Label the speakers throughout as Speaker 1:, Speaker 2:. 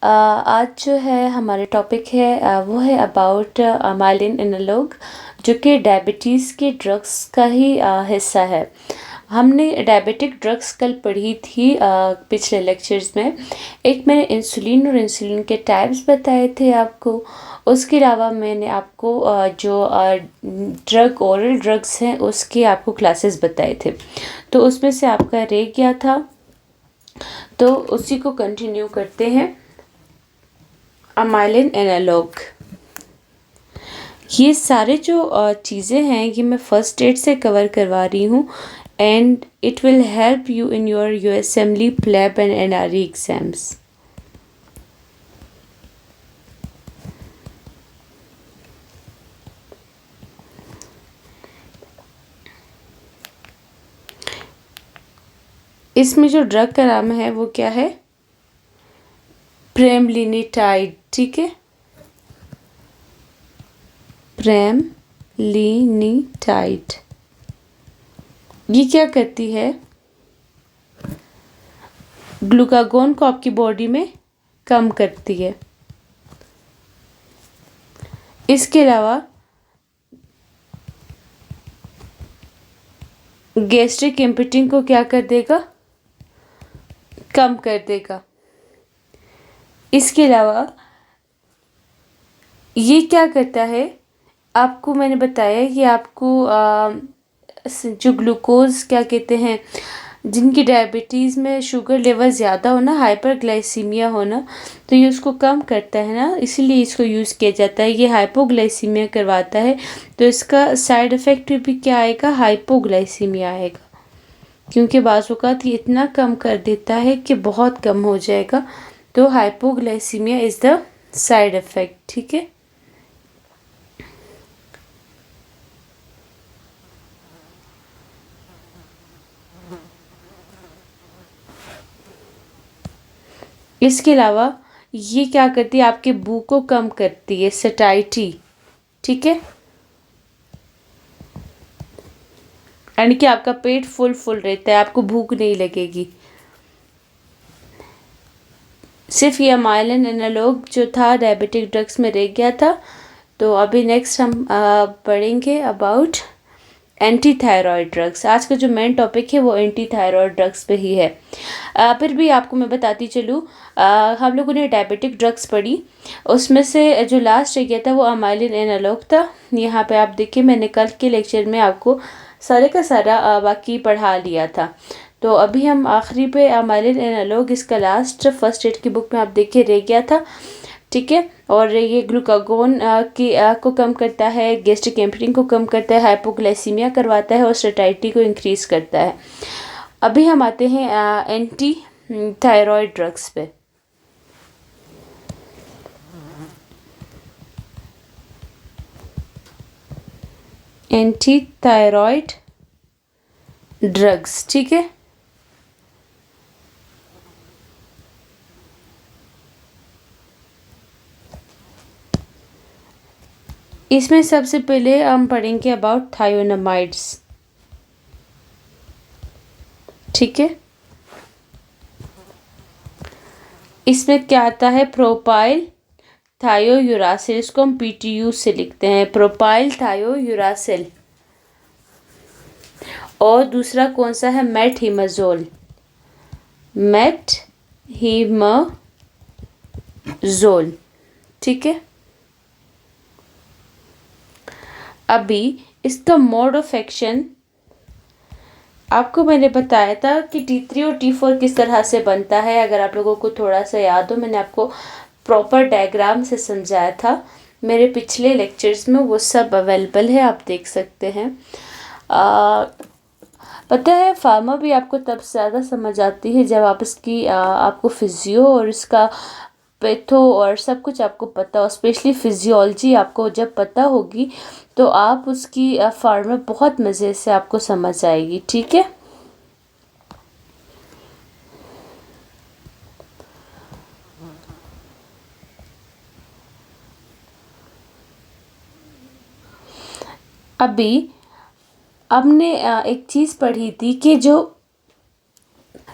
Speaker 1: आज जो है हमारे टॉपिक है वो है अबाउट माइलिन एनालॉग, जो कि डायबिटीज़ के ड्रग्स का ही हिस्सा है। हमने डायबिटिक ड्रग्स कल पढ़ी थी पिछले लेक्चर्स में। एक मैंने इंसुलिन और इंसुलिन के टाइप्स बताए थे आपको। उसके अलावा मैंने आपको जो ओरल ड्रग्स हैं उसके आपको क्लासेस बताए थे। तो उसमें से आपका रह गया था, तो उसी को कंटिन्यू करते हैं। माइलिन एनालॉग, ये सारे जो चीज़ें हैं ये मैं फर्स्ट एड से कवर करवा रही हूँ, and it will help you in your USMLE PLAB and NRE exams. इसमें जो ड्रग का नाम है वो क्या है? प्रेमलिनिटाइड, ठीक है, प्रेमलिनिटाइड। ये क्या करती है? ग्लूकागोन को आपकी बॉडी में कम करती है। इसके अलावा गैस्ट्रिक एम्पिटिंग को क्या कर देगा? कम कर देगा। इसके अलावा ये क्या करता है? आपको मैंने बताया कि आपको जो ग्लूकोज क्या कहते हैं, जिनकी डायबिटीज़ में शुगर लेवल ज़्यादा होना, हाइपरग्लाइसीमिया होना, तो ये उसको कम करता है ना, इसीलिए इसको यूज़ किया जाता है। ये हाइपोग्लाइसीमिया करवाता है, तो इसका साइड इफ़ेक्ट भी क्या आएगा? हाइपोग्लाइसीमिया आएगा, क्योंकि बाज़ औक़ात ये इतना कम कर देता है कि बहुत कम हो जाएगा। तो hypoglycaemia is the side effect, ठीक है। इसके अलावा ये क्या करती है? आपके भूख को कम करती है, सटाइटी, ठीक है, यानी कि आपका पेट फुल रहता है, आपको भूख नहीं लगेगी। सिर्फ ये माइलिन एनालॉग जो था डायबिटिक ड्रग्स में रह गया था। तो अभी नेक्स्ट हम पढ़ेंगे अबाउट एंटी थायराइड ड्रग्स। आज का जो मेन टॉपिक है वो एंटी थायराइड ड्रग्स पे ही है। फिर भी आपको मैं बताती चलूँ, हम लोगों ने डायबिटिक ड्रग्स पढ़ी, उसमें से जो लास्ट रह गया था वो माइलिन एनालॉग था। यहाँ पे आप देखिए, मैंने कल के लेक्चर में आपको सारे का सारा बाकी पढ़ा लिया था। तो अभी हम आखिरी पे माइलिन एनालॉग, इसका लास्ट फर्स्ट एड की बुक में आप देखिए रह गया था, ठीक है। और ये ग्लूकागोन को कम करता है, गैस्ट्रिक एम्पिटिंग को कम करता है, हाइपोग्लाइसीमिया करवाता है और सटाइटी को इंक्रीज़ करता है। अभी हम आते हैं एंटी थायराइड ड्रग्स पे। एंटी थायराइड ड्रग्स, ठीक है। इसमें सबसे पहले हम पढ़ेंगे अबाउट थायोनामाइड्स, ठीक है। इसमें क्या आता है? प्रोपाइल थायोयूरासिल, इसको हम पीटीयू से लिखते हैं, प्रोपाइल थायोयूरासिल। और दूसरा कौन सा है? मेटहिमाजोल, मेटहिमाजोल, ठीक है। अभी इसका मोड ऑफ एक्शन आपको मैंने बताया था कि T3 और T4 किस तरह से बनता है। अगर आप लोगों को थोड़ा सा याद हो, मैंने आपको प्रॉपर डायग्राम से समझाया था मेरे पिछले लेक्चर्स में, वो सब अवेलेबल है, आप देख सकते हैं। पता है, फार्मा भी आपको तब ज़्यादा समझ आती है जब आप इसकी आपको फिजियो और इसका पैथो और सब कुछ आपको पता हो, स्पेशली फिजियोलॉजी आपको जब पता होगी तो आप उसकी फार्मा बहुत मज़े से आपको समझ आएगी, ठीक है। अभी हमने एक चीज़ पढ़ी थी कि जो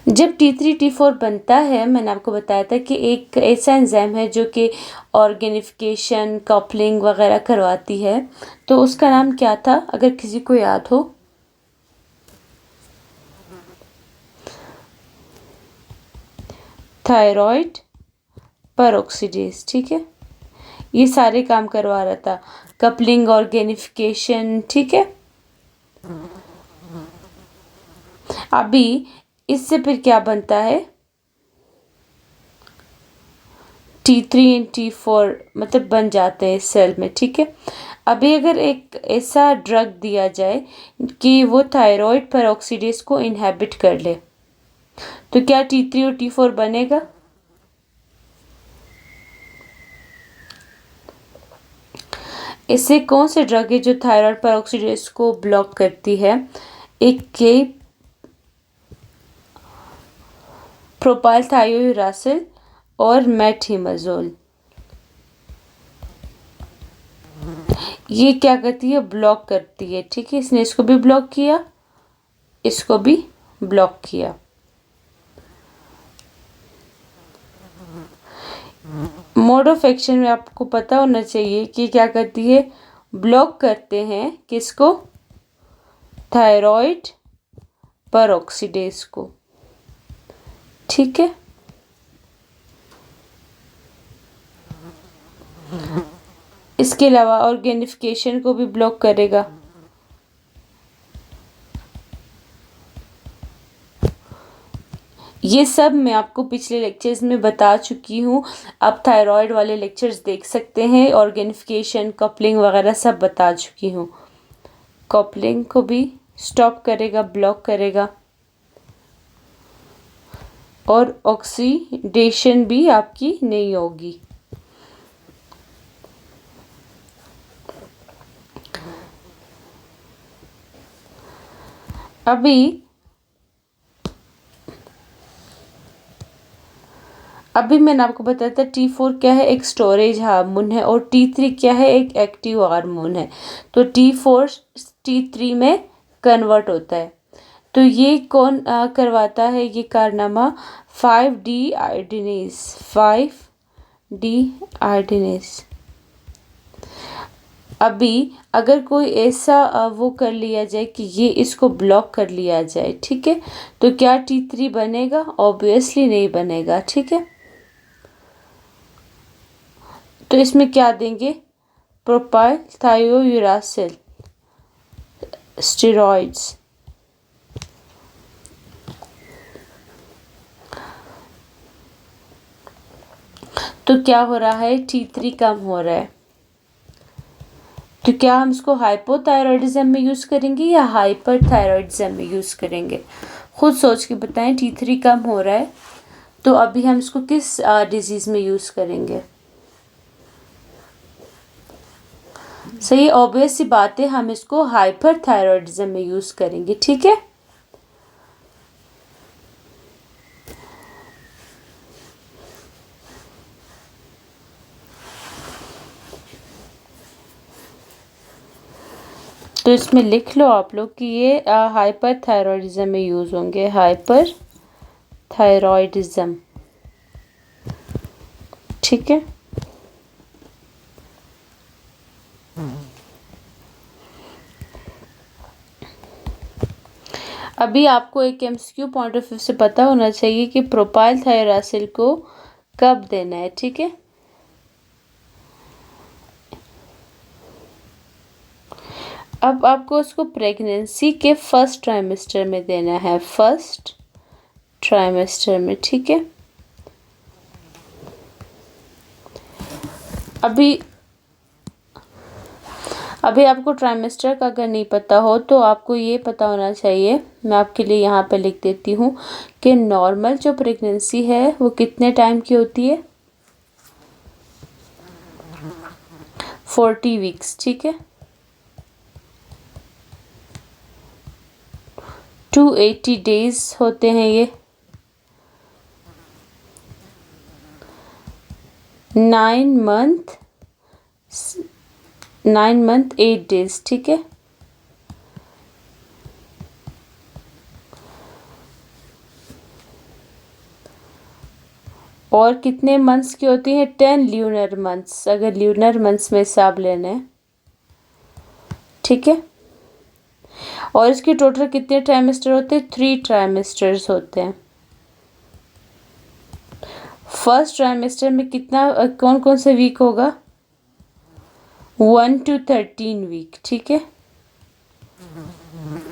Speaker 1: जब T3 T4 बनता है, मैंने आपको बताया था कि एक ऐसा एंजाइम है जो कि ऑर्गेनिफिकेशन, कपलिंग वगैरह करवाती है, तो उसका नाम क्या था अगर किसी को याद हो? Thyroid peroxidase. ठीक है, ये सारे काम करवा रहा था, कपलिंग, ऑर्गेनिफिकेशन। ठीक है, अभी इससे फिर क्या बनता है? T3 एंड T4 मतलब बन जाते हैं सेल में। ठीक है, अभी अगर एक ऐसा ड्रग दिया जाए कि वो थायराइड पेरोक्सीडेज को इनहेबिट कर ले, तो क्या T3 और T4 बनेगा? इससे कौन से ड्रग है जो थायराइड पेरोक्सीडेज को ब्लॉक करती है? एक के प्रोपाइल थायोयुरासिल और मेटहिमाजोल। ये क्या करती है? ब्लॉक करती है। ठीक है, इसने इसको भी ब्लॉक किया, इसको भी ब्लॉक किया। मोड ऑफ एक्शन में आपको पता होना चाहिए कि क्या करती है? ब्लॉक करते हैं किसको? थायराइड पेरोक्सीडेज को। ठीक है, इसके अलावा ऑर्गेनिफिकेशन को भी ब्लॉक करेगा। ये सब मैं आपको पिछले लेक्चर्स में बता चुकी हूँ। आप थायराइड वाले लेक्चर्स देख सकते हैं, ऑर्गेनिफिकेशन, कपलिंग वगैरह सब बता चुकी हूँ। कपलिंग को भी स्टॉप करेगा, ब्लॉक करेगा, और ऑक्सीडेशन भी आपकी नहीं होगी। अभी मैंने आपको बताया था T4 क्या है? एक स्टोरेज हार्मोन है, और T3 क्या है? एक एक्टिव हार्मोन है। तो T4 T3 में कन्वर्ट होता है। तो ये कौन करवाता है ये कारनामा? 5D आयोडीनेज। 5D आयोडीनेज। अभी अगर कोई ऐसा वो कर लिया जाए कि ये इसको ब्लॉक कर लिया जाए, ठीक है, तो क्या T3 बनेगा? ऑब्वियसली नहीं बनेगा। ठीक है, तो इसमें क्या देंगे? Propylthiouracil steroids. तो क्या हो रहा है? T3 कम हो रहा है। तो क्या हम इसको हाइपोथायरॉयडिज्म में यूज़ करेंगे या हाइपरथायरॉयडिज्म में यूज़ करेंगे? खुद सोच के बताएं। T3 कम हो रहा है, तो अभी हम इसको किस डिजीज़ में यूज़ करेंगे? सही, ऑब्वियस सी बात है, हम इसको हाइपरथायरॉयडिज्म में यूज़ करेंगे। ठीक है, तो इसमें लिख लो आप लोग कि ये हाइपरथायरॉयडिज्म में यूज़ होंगे। हाइपरथायरॉयडिज्म। ठीक है, अभी आपको एक MCQ पॉइंट ऑफ व्यू से पता होना चाहिए कि प्रोपाइल थायरासिल को कब देना है। ठीक है, अब आपको उसको प्रेगनेंसी के फर्स्ट ट्राइमेस्टर में देना है, फर्स्ट ट्राइमेस्टर में। ठीक है, अभी आपको ट्राइमेस्टर का अगर नहीं पता हो तो आपको ये पता होना चाहिए, मैं आपके लिए यहाँ पे लिख देती हूँ कि नॉर्मल जो प्रेगनेंसी है वो कितने टाइम की होती है? 40 वीक्स। ठीक है, 280 डेज होते हैं ये। 9 मंथ 8 डेज। ठीक है, और कितने मंथ्स की होती हैं? 10 ल्यूनर मंथ्स, अगर ल्यूनर मंथ्स में हिसाब लेना है, ठीक है। और इसके टोटल कितने ट्राइमेस्टर होते हैं? 3 ट्राइमेस्टर्स होते हैं। फर्स्ट ट्राइमेस्टर में कितना कौन कौन से वीक होगा? 1 to 13 वीक, ठीक है।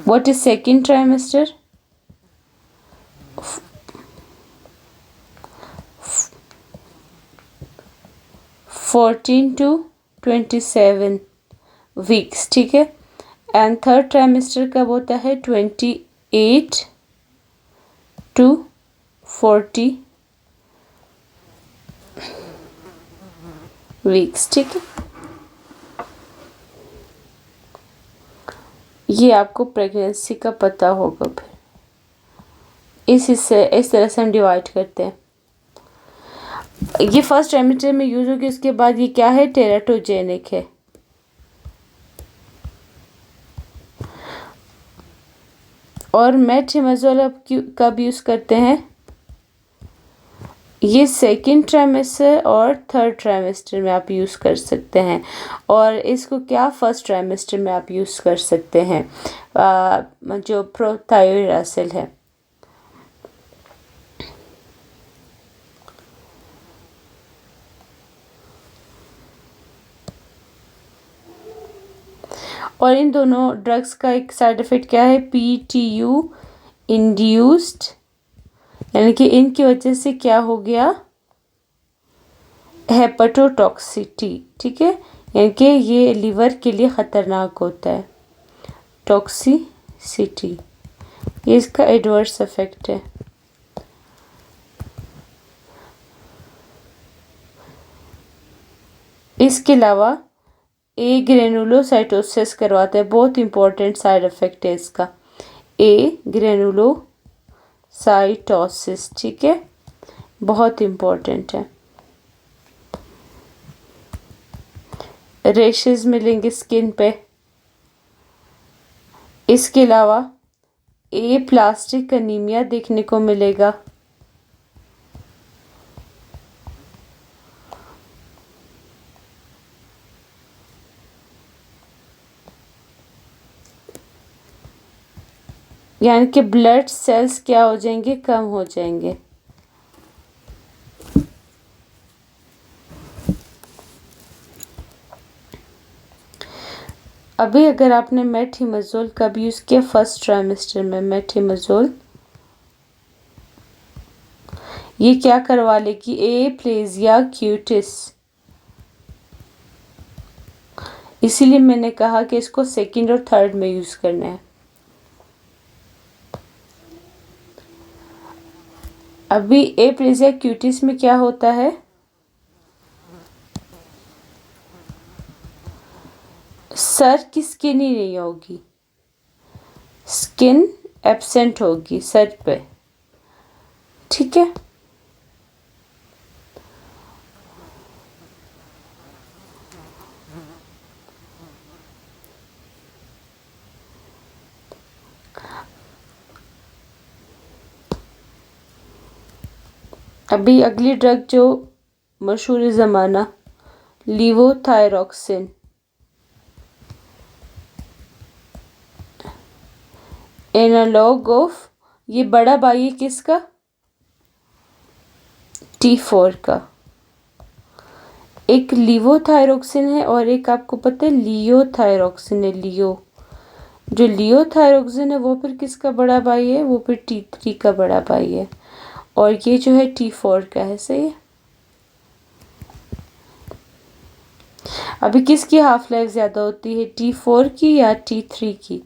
Speaker 1: What is second trimester? 14 to 27 weeks, ठीक है। एंड थर्ड ट्राइमेस्टर कब होता है? 28 to 40 वीक्स, ठीक है। ये आपको प्रेगनेंसी का पता होगा। फिर इस तरह से हम डिवाइड करते हैं। ये फर्स्ट ट्राइमेस्टर में यूज होगी, उसके बाद ये क्या है? टेराटोजेनिक है। और मेट्रिमोजोल अब कब यूज करते हैं? ये सेकेंड ट्राइमेस्टर और थर्ड ट्राइमेस्टर में आप यूज़ कर सकते हैं। और इसको क्या फर्स्ट ट्राइमेस्टर में आप यूज़ कर सकते हैं, जो प्रोथायोरासिल है। और इन दोनों ड्रग्स का एक साइड इफ़ेक्ट क्या है? PTU इंड्यूस्ड, यानी कि इनकी वजह से क्या हो गया? हेपेटोटॉक्सिटी, ठीक है। यानी कि ये लिवर के लिए ख़तरनाक होता है। टॉक्सिसिटी, ये इसका एडवर्स इफेक्ट है। इसके अलावा ए ग्रेनुलोसाइटोसिस करवाता है, बहुत इंपॉर्टेंट साइड इफेक्ट है इसका। ए ग्रेनुलोसाइटोसिस, ठीक है, बहुत इंपॉर्टेंट है। रेशेस मिलेंगे स्किन पे। इसके अलावा ए प्लास्टिक अनीमिया देखने को मिलेगा। यानी कि ब्लड सेल्स क्या हो जाएंगे? कम हो जाएंगे। अभी अगर आपने मेट्रिमोजोल कब यूज़ किया? फर्स्ट ट्राइमेस्टर में मेट्रिमोजोल ये क्या करवा लेगी? Aplasia Cutis. इसीलिए मैंने कहा कि इसको सेकंड और थर्ड में यूज़ करना है। अभी एप्लेजिया क्यूटिस में क्या होता है? सर की स्किन ही नहीं होगी, स्किन एब्सेंट होगी सर पे, ठीक है। अभी अगली ड्रग जो मशहूर ज़माना, लीवोथायरॉक्सिन। एनालॉग ऑफ, ये बड़ा भाई है किसका? T4 का। एक लीवोथायरॉक्सिन है और एक आपको पता है लियोथायरॉक्सिन है। जो लियोथायरॉक्सिन है वो फिर किसका बड़ा भाई है? वो फिर T3 का बड़ा भाई है। और ये जो है T4 का है, सही है। अभी किसकी हाफ लाइफ ज़्यादा होती है, T4 की या T3 की?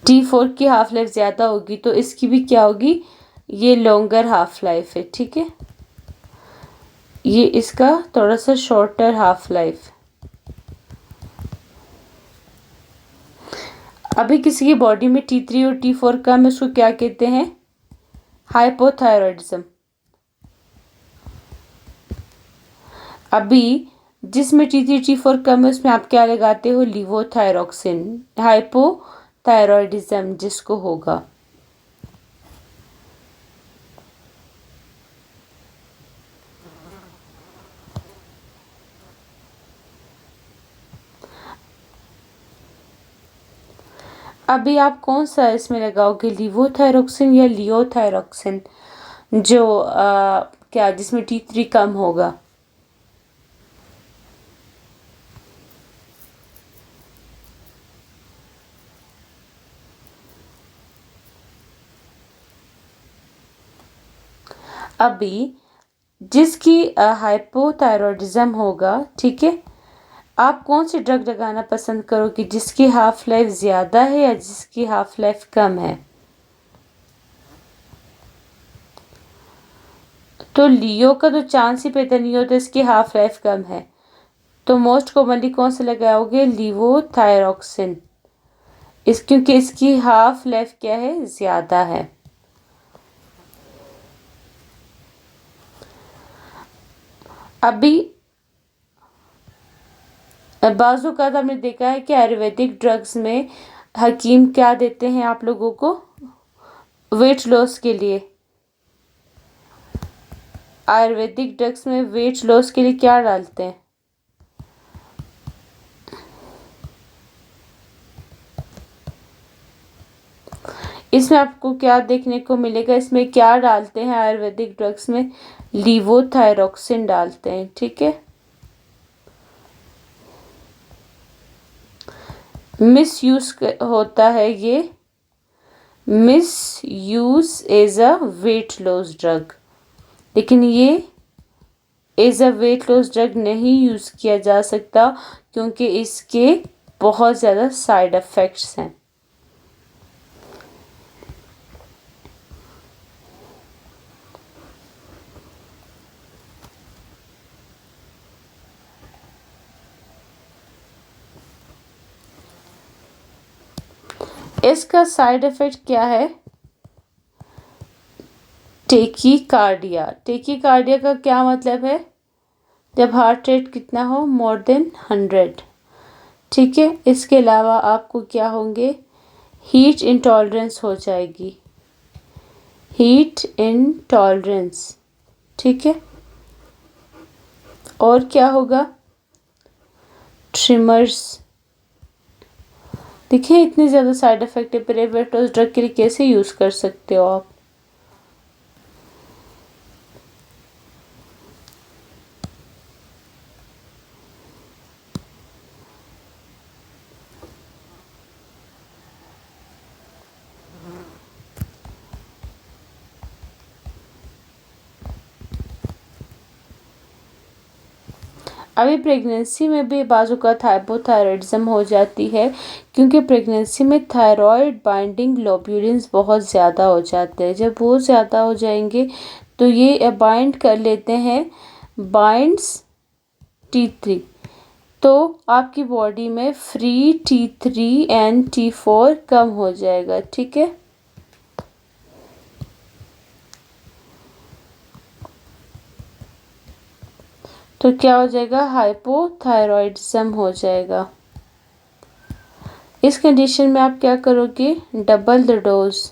Speaker 1: T4 की हाफ लाइफ ज़्यादा होगी तो इसकी भी क्या होगी? ये लॉन्गर हाफ लाइफ है, ठीक है। ये इसका थोड़ा सा शॉर्टर हाफ लाइफ। अभी किसी की बॉडी में T3 और T4 कम है, उसको क्या कहते हैं? हाइपोथायरॉयडिज्म। अभी जिसमें T3 T4 कम है उसमें आप क्या लगाते हो? लीवोथायरॉक्सिन। हाइपोथायरॉयडिज्म जिसको होगा। अभी आप कौन सा इसमें लगाओगे, लिवोथायरोक्सिन या लियोथायरोक्सिन, जो क्या जिसमें T3 कम होगा? अभी जिसकी हाइपोथायरॉयडिज्म होगा, ठीक है, आप कौन सी ड्रग लगाना पसंद करोगे, जिसकी हाफ लाइफ ज़्यादा है या जिसकी हाफ लाइफ कम है? तो लियो का तो चांस ही पैदा नहीं होता, इसकी हाफ लाइफ कम है, तो मोस्ट कॉमनली कौन से लगाओगे, लिवोथायरोक्सिन, क्योंकि इसकी हाफ लाइफ क्या है, ज़्यादा है। अभी बाज़ औक़ात हमने देखा है कि आयुर्वेदिक ड्रग्स में हकीम क्या देते हैं आप लोगों को वेट लॉस के लिए। आयुर्वेदिक ड्रग्स में वेट लॉस के लिए क्या डालते हैं? इसमें आपको क्या देखने को मिलेगा, इसमें क्या डालते हैं आयुर्वेदिक ड्रग्स में, लिवोथायरोक्सिन डालते हैं, ठीक है। मिस यूज होता है ये, misuse as a weight loss drug, लेकिन ये as a weight loss drug नहीं यूज़ किया जा सकता, क्योंकि इसके बहुत ज़्यादा साइड इफ़ेक्ट्स हैं। इसका साइड इफ़ेक्ट क्या है, टेकीकार्डिया। टेकीकार्डिया का क्या मतलब है, जब हार्ट रेट कितना हो, मोर देन 100, ठीक है। इसके अलावा आपको क्या होंगे, हीट इंटॉलरेंस हो जाएगी, हीट इंटॉलरेंस, ठीक है। और क्या होगा, ट्रिमर्स। देखिए इतने ज़्यादा साइड इफ़ेक्ट है, वेट लॉस ड्रग के लिए कैसे यूज़ कर सकते हो आप। अभी प्रेगनेंसी में भी बाजू का हाइपोथायरॉयडिज्म हो जाती है, क्योंकि प्रेगनेंसी में थायराइड बाइंडिंग ग्लोब्यूलिन्स बहुत ज़्यादा हो जाते हैं। जब वो ज़्यादा हो जाएंगे तो ये बाइंड कर लेते हैं, बाइंड्स T3, तो आपकी बॉडी में फ्री T3 एंड T4 कम हो जाएगा, ठीक है। तो क्या हो जाएगा, हाइपोथायरॉयडिज्म हो जाएगा। इस कंडीशन में आप क्या करोगे, डबल द डोज।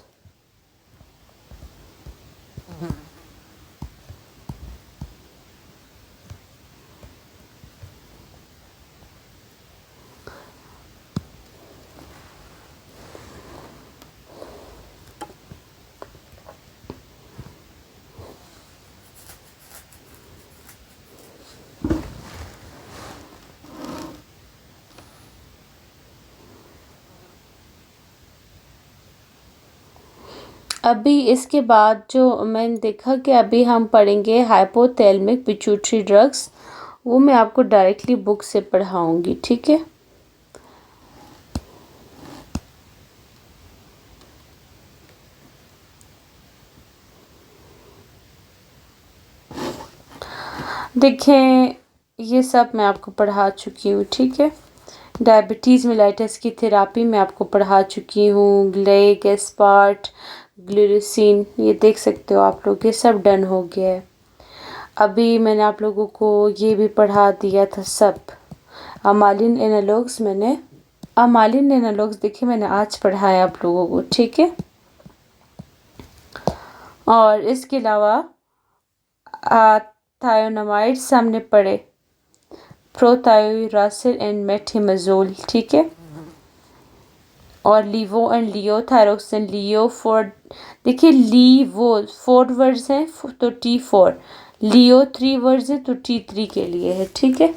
Speaker 1: अभी इसके बाद जो मैंने देखा कि अभी हम पढ़ेंगे हाइपोथैलेमिक पिट्यूटरी ड्रग्स, वो मैं आपको डायरेक्टली बुक से पढ़ाऊँगी, ठीक है। देखें ये सब मैं आपको पढ़ा चुकी हूँ, ठीक है। डायबिटीज़ मेलाइटस की थेरापी मैं आपको पढ़ा चुकी हूँ, ग्लेक एस्पार्ट ग्लूरिसिन, ये देख सकते हो आप लोग, ये सब डन हो गया है। अभी मैंने आप लोगों को ये भी पढ़ा दिया था सब, अमालिन एनालॉग्स, मैंने अमालिन एनालॉग्स देखिए मैंने आज पढ़ाया आप लोगों को, ठीक है। और इसके अलावा थायोनामाइड्स हमने पढ़े, प्रोथायोरासिल एंड मेथिमजोल, ठीक है। और लीवो एंड लियोथायरोक्सिन, लियो फोर, देखिए लीवो 4 वर्ड्स हैं तो T4, लियो 3 वर्ड्स है तो T3 के लिए है, ठीक है।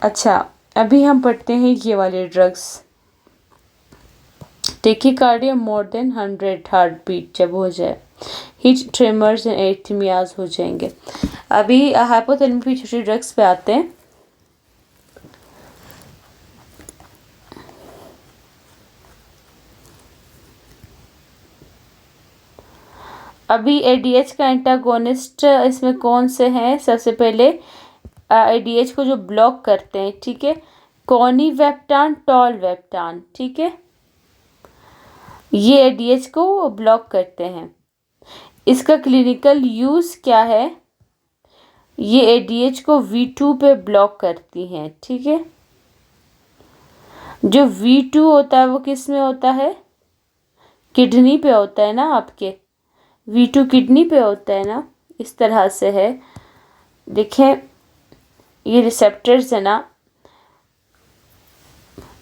Speaker 1: अच्छा, अभी हम पढ़ते हैं ये वाले drugs. Tachycardia more than 100 heart beat जब हो जाए, हीट ट्रेमर्स एंड एरिथमियाज हो जाएंगे। अभी हाइपोथैलेमिक छोटे ड्रग्स पे आते हैं। अभी एडीएच का एंटागोनिस्ट इसमें कौन से हैं? सबसे पहले एडीएच को जो ब्लॉक करते हैं, ठीक है, कॉनिवेप्टान, टॉलवेप्टान, ठीक है, ये एडीएच को ब्लॉक करते हैं। इसका क्लिनिकल यूज़ क्या है? ये एडीएच को V2 पे ब्लॉक करती हैं, ठीक है। जो V2 होता है वो किस में होता है? किडनी पे होता है ना आपके, V2 किडनी पे होता है ना, इस तरह से है। देखें ये रिसेप्टर्स है ना,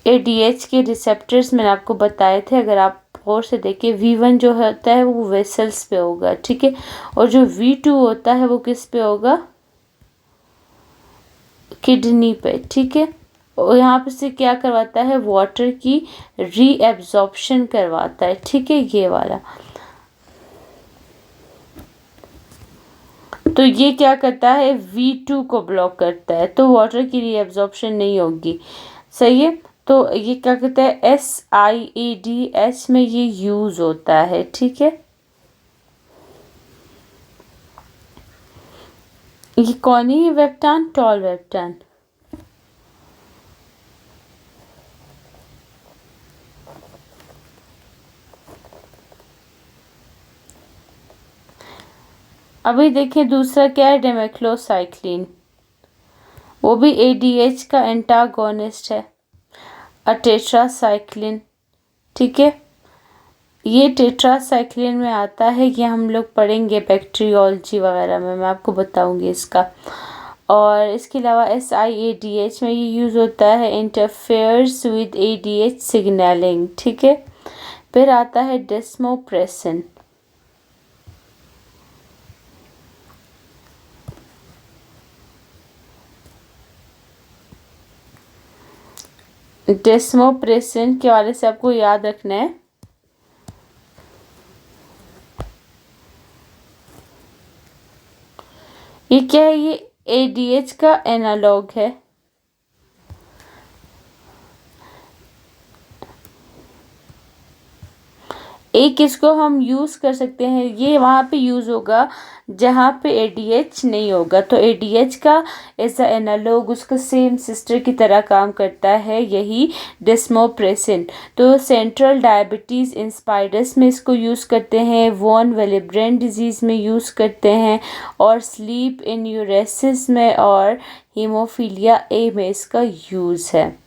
Speaker 1: एडीएच के रिसेप्टर्स मैंने आपको बताए थे, अगर आप गौर से देखिए V1 जो होता है वो वेसल्स पे होगा, ठीक है, और जो V2 होता है वो किस पे होगा? किडनी पे, ठीक है। और यहाँ पे से क्या करवाता है? वाटर की रीएब्जॉर्प्शन करवाता है, ठीक है, ये वाला। तो ये क्या करता है? V2 को ब्लॉक करता है, तो वाटर की रीएब्जॉर्प्शन नहीं होगी, सही है। तो ये क्या कहता है? SIADH में ये यूज होता है, ठीक है। ये कॉनिवेप्टान, टॉलवेप्टान, अभी देखें दूसरा क्या है? डेमेक्लोसाइक्लिन, वो भी एडीएच का एंटागोनिस्ट है, टेट्रासाइक्लिन, ठीक है। ये टेट्रासाइक्लिन में आता है, ये हम लोग पढ़ेंगे बैक्टीरियोलॉजी वगैरह में, मैं आपको बताऊंगी इसका। और इसके अलावा SIADH में ये यूज़ होता है, इंटरफेयर्स विद ADH सिग्नलिंग, ठीक है। फिर आता है डेस्मोप्रेसिन, डेस्मोप्रेसिन के वाले से आपको याद रखना है, ये क्या है? ये ADH का एनालॉग है, एक इसको हम यूज़ कर सकते हैं, ये वहाँ पे यूज़ होगा जहाँ पे ADH नहीं होगा, तो ADH का ऐसा एनालॉग उसका सेम सिस्टर की तरह काम करता है, यही डेस्मोप्रेसिन। तो सेंट्रल डायबिटीज़ इंस्पाइडस में इसको यूज़ करते हैं, वॉन वेलिब्रेन डिजीज़ में यूज़ करते हैं, और स्लीप इन्यूरेसिस में और हीमोफीलिया ए में इसका यूज़ है।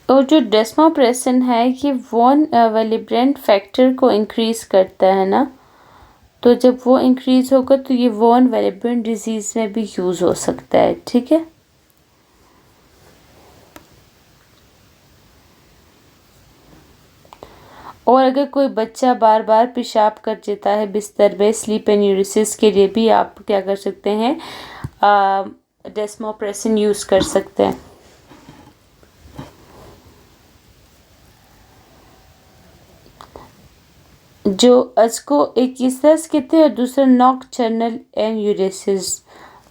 Speaker 1: और जो डेस्मोप्रेसिन है ये वॉन वेलिब्रेंट फैक्टर को इंक्रीज़ करता है ना, तो जब वो इंक्रीज़ होगा तो ये वॉन वेलिब्रेंट डिजीज़ में भी यूज़ हो सकता है, ठीक है। और अगर कोई बच्चा बार बार पेशाब कर देता है बिस्तर में, स्लीप एन्यूरिसिस के लिए भी आप क्या कर सकते हैं? डेस्मोप्रेसिन यूज़ कर सकते हैं। जो इसको एक इस तरह से कहते हैं और दूसरा नॉकटर्नल एन्यूरेसिस,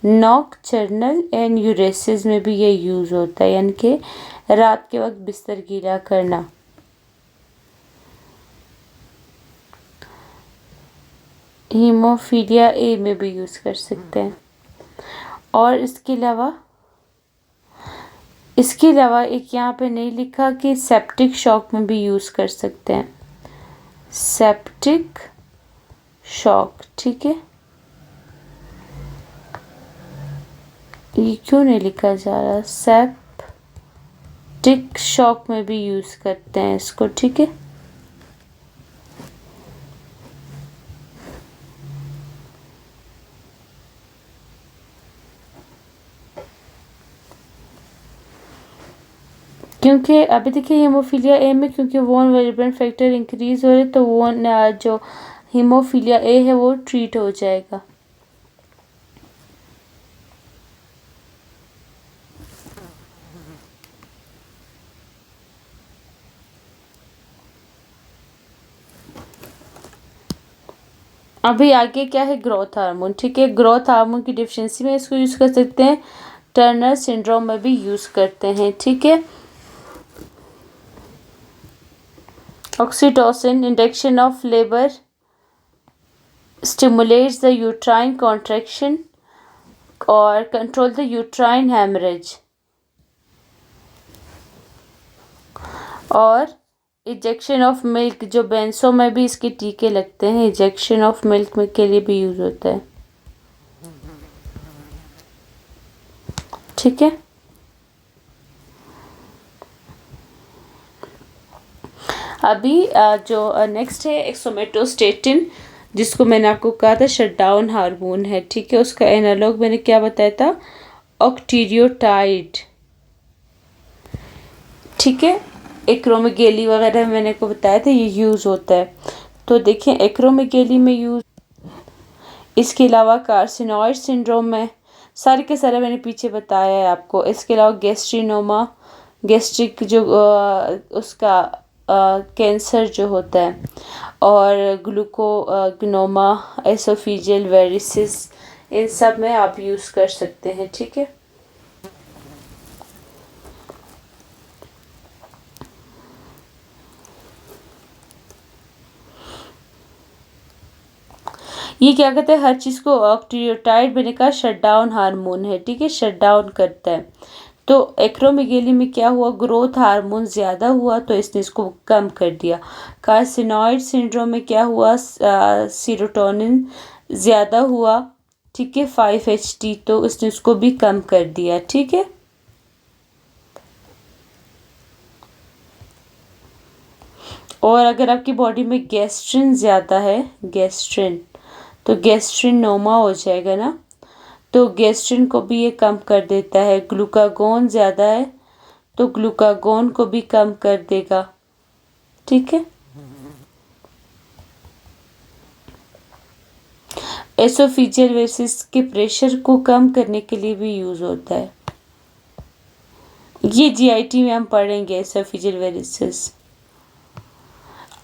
Speaker 1: नॉकटर्नल एन्यूरेसिस में भी ये यूज़ होता है, यानी कि रात के वक्त बिस्तर गीला करना। हीमोफीलिया ए में भी यूज़ कर सकते हैं। और इसके अलावा एक यहाँ पे नहीं लिखा कि सेप्टिक शॉक में भी यूज़ कर सकते हैं। सेप्टिक शॉक, ठीक है। ये क्यों नहीं लिखा जा रहा? सेप्टिक शॉक में भी यूज करते हैं इसको, ठीक है। क्योंकि अभी देखिए हीमोफीलिया ए में क्योंकि वोन वेरिएबल फैक्टर इंक्रीज हो रहे तो वोन जो हीमोफीलिया ए है वो ट्रीट हो जाएगा। अभी आगे क्या है? ग्रोथ हार्मोन, ठीक है। ग्रोथ हार्मोन की डिफिशिएंसी में इसको यूज कर सकते हैं, टर्नर सिंड्रोम में भी यूज करते हैं, ठीक है। Oxytocin induction of labour stimulates the uterine contraction और control the uterine hemorrhage। और इंजेक्शन ऑफ मिल्क, जो बेंसो में भी इसके टीके लगते हैं, इंजेक्शन ऑफ मिल्क में के लिए भी यूज होता है, ठीक है। अभी जो नेक्स्ट है एक्सोमेटोस्टेटिन, जिसको मैंने आपको कहा था शट डाउन हार्मोन है, ठीक है। उसका एनालॉग मैंने क्या बताया था? ऑक्टीरियोटाइड, ठीक है। एक्रोमेगेली वगैरह मैंने को बताया था ये यूज होता है। तो देखिए एक्रोमेगेली में यूज, इसके अलावा कार्सिनॉइड सिंड्रोम में, सारे के सारे मैंने पीछे बताया है आपको। इसके अलावा गैस्ट्रिनोमा, गैस्ट्रिक जो उसका कैंसर जो होता है, और ग्लूकोग्नोमा, एसोफिजियल वेरिसिस, इन सब में आप यूज़ कर सकते हैं, ठीक है। ये क्या कहते हैं? हर चीज़ को ऑक्टीरियोटाइड मैंने कहा शट डाउन हार्मोन है, ठीक है, शट डाउन करता है। तो एक्रोमेगेली में क्या हुआ? ग्रोथ हार्मोन ज़्यादा हुआ तो इसने इसको कम कर दिया। कार्सिनॉइड सिंड्रोम में क्या हुआ? सीरोटोनिन ज़्यादा हुआ, ठीक है, 5-HT, तो इसने उसको भी कम कर दिया, ठीक है। और अगर आपकी बॉडी में गैस्ट्रिन ज़्यादा है, गैस्ट्रिन, तो गैस्ट्रिनोमा हो जाएगा ना, तो गैस्ट्रिन को भी ये कम कर देता है। ग्लूकागोन ज़्यादा है तो ग्लूकागोन को भी कम कर देगा, ठीक है। एसोफिजियल वेसिस के प्रेशर को कम करने के लिए भी यूज़ होता है। ये जीआईटी में हम पढ़ेंगे एसोफिजियल वेरिसिस।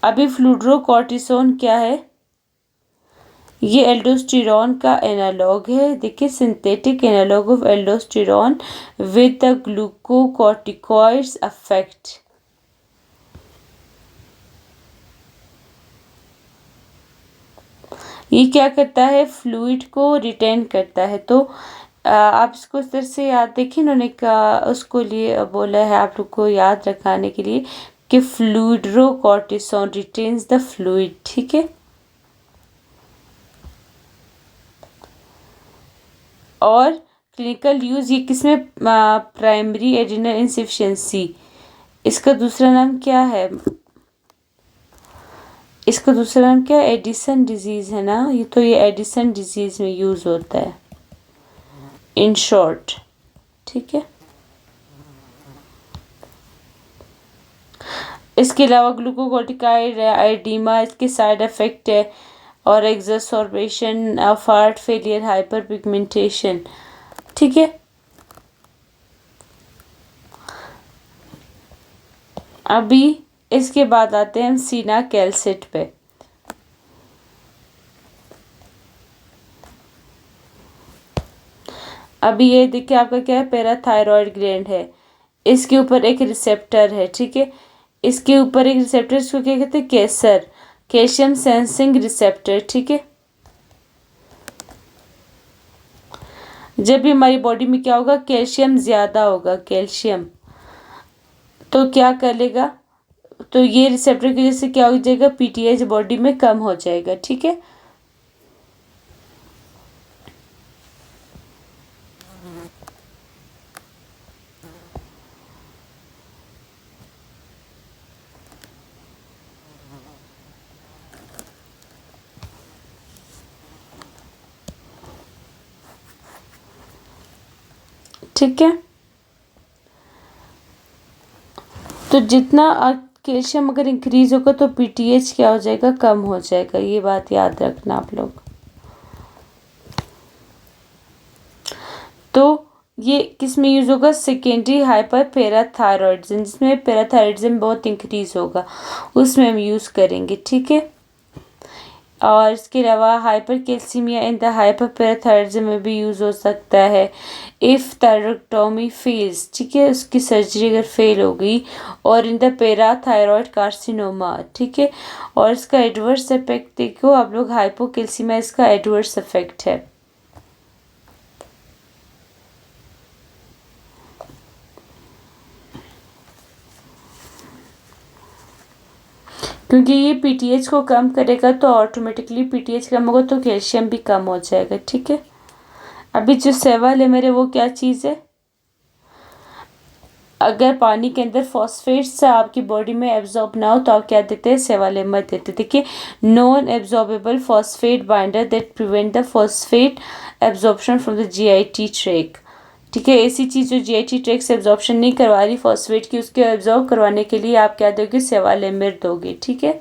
Speaker 1: अभी फ्लूड्रोकॉर्टिसोन क्या है? ये एल्डोस्टेरॉन का एनालॉग है। देखिए synthetic analogue of aldosterone with the glucocorticoids affect. ये क्या करता है? फ्लूइड को रिटेन करता है। तो आप इसको इस तरह से याद देखिए, इन्होंने कहा उसको लिए बोला है आप लोग को याद रखाने के लिए कि फ्लूइड्रोकॉर्टिसोन रिटेन्स द फ्लूइड, ठीक है। और क्लिनिकल यूज़ ये किसमें? प्राइमरी एड्रिनल इनसफिशिएंसी, इसका दूसरा नाम क्या है? इसका दूसरा नाम क्या है? एडिसन डिजीज़ है ना, ये तो ये एडिसन डिजीज़ में यूज़ होता है इन शॉर्ट, ठीक है। इसके अलावा ग्लूकोकॉर्टिकाइड एडिमा इसके साइड इफ़ेक्ट है, और exacerbation of heart failure, hyperpigmentation, ठीक है। अभी इसके बाद आते हैं हम सीना कैल्सिट पे। अभी ये देखिए आपका क्या है? पैराथायरॉयड ग्लैंड है, इसके ऊपर एक रिसेप्टर है, ठीक है। इसके ऊपर एक रिसेप्टर, इसको क्या कहते हैं? कैसर, कैल्शियम सेंसिंग रिसेप्टर, ठीक है। जब भी हमारी बॉडी में क्या होगा? कैल्शियम ज़्यादा होगा, कैल्शियम, तो क्या कर लेगा? तो ये रिसेप्टर की वजह से क्या हो जाएगा, पीटीएच बॉडी में कम हो जाएगा। ठीक है, ठीक है। तो जितना कैल्शियम अगर इंक्रीज होगा तो पीटीएच क्या हो जाएगा, कम हो जाएगा। ये बात याद रखना आप लोग। तो ये किस में यूज़ होगा, सेकेंडरी हाइपर पैराथायरॉयडिज्म, जिसमें पैराथायरॉयडिज्म बहुत इंक्रीज होगा, उसमें हम यूज़ करेंगे। ठीक है, और इसके अलावा hyper calcaemia in the hyper parathyroidism में भी यूज़ हो सकता है। इफ़ थायरॉयडक्टोमी फेल्स, ठीक है, उसकी सर्जरी अगर फेल हो गई, और इन द पैराथायरॉयड कार्सिनोमा। ठीक है, और इसका एडवर्स इफेक्ट देखो आप लोग, हाइपोकैल्सीमिया इसका एडवर्स इफेक्ट है। क्योंकि ये पीटीएच को कम करेगा, तो ऑटोमेटिकली पीटीएच कम होगा तो कैल्शियम भी कम हो जाएगा। ठीक है, अभी जो सेवल है मेरे, वो क्या चीज़ है, अगर पानी के अंदर फॉस्फेट्स आपकी बॉडी में एब्जॉर्ब ना हो तो आप क्या देते हैं, सेवालेमर देते हैं। देखिए, non absorbable phosphate binder that prevent the phosphate absorption from the GIT tract. ठीक है, ऐसी चीज़ जो जीआईटी ट्रैक से एब्जॉर्प्शन नहीं करवा रही फॉस्फेट की, उसके एब्जॉर्ब करवाने के लिए आप क्या दोगे, सेवालेमर दोगे। ठीक है,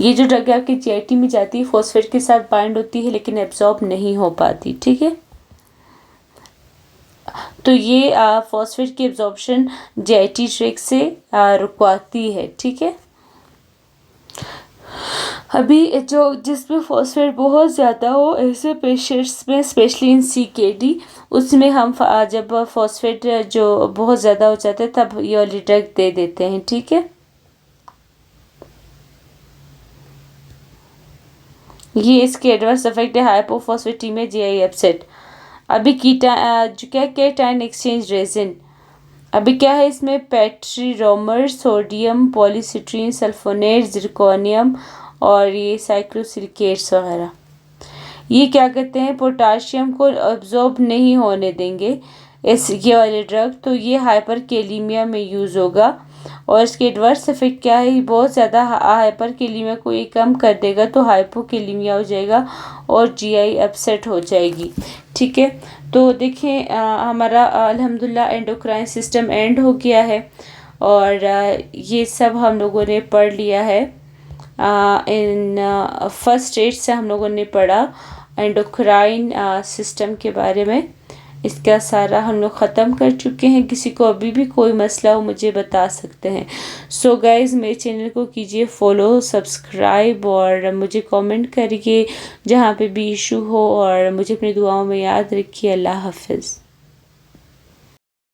Speaker 1: ये जो ड्रग है आपकी जीआईटी में जाती है, फॉस्फेट के साथ बाइंड होती है, लेकिन एब्जॉर्ब नहीं हो पाती। ठीक है, तो ये फॉस्फेट की एब्जॉर्प्शन जीआईटी ट्रैक से रुकवाती है। ठीक है, अभी जो जिसमें फॉस्फेट बहुत ज़्यादा हो, ऐसे पेशेंट्स में स्पेशली इन सीकेडी, उसमें हम जब फॉस्फेट जो बहुत ज़्यादा हो जाता है तब ये वाली ड्रग दे देते हैं। ठीक है, ये इसके एडवर्स इफेक्ट है, हाइपोफॉस्फेटीमिया, जीआई अपसेट। अभी जो क्या केटाइन एक्सचेंज रेजिन, अभी क्या है इसमें, पेट्रीरोमर, सोडियम पॉलीसिट्रीन, सल्फोनेट, जिरकोनियम, और ये साइक्लोसिलिकेट्स वगैरह, ये क्या कहते हैं, पोटाशियम को अब्जॉर्ब नहीं होने देंगे इस ये वाले ड्रग, तो ये हाइपर कैलीमिया में यूज़ होगा। और इसके एडवर्स इफेक्ट क्या है, बहुत ज़्यादा हाइपर कैलीमिया को ये कम कर देगा तो हाइपोकैलीमिया हो जाएगा और जीआई अपसेट हो जाएगी। ठीक है, तो देखें हमारा अल्हम्दुलिल्लाह एंडोक्राइन सिस्टम एंड हो गया है, और ये सब हम लोगों ने पढ़ लिया है। इन फर्स्ट स्टेज से हम लोगों ने पढ़ा एंडोक्राइन सिस्टम के बारे में, इसका सारा हम लोग ख़त्म कर चुके हैं। किसी को अभी भी कोई मसला हो मुझे बता सकते हैं। सो गाइज़, मेरे चैनल को कीजिए फॉलो, सब्सक्राइब, और मुझे कमेंट करिए जहाँ पे भी इशू हो, और मुझे अपनी दुआओं में याद रखिए। अल्लाह हाफिज़।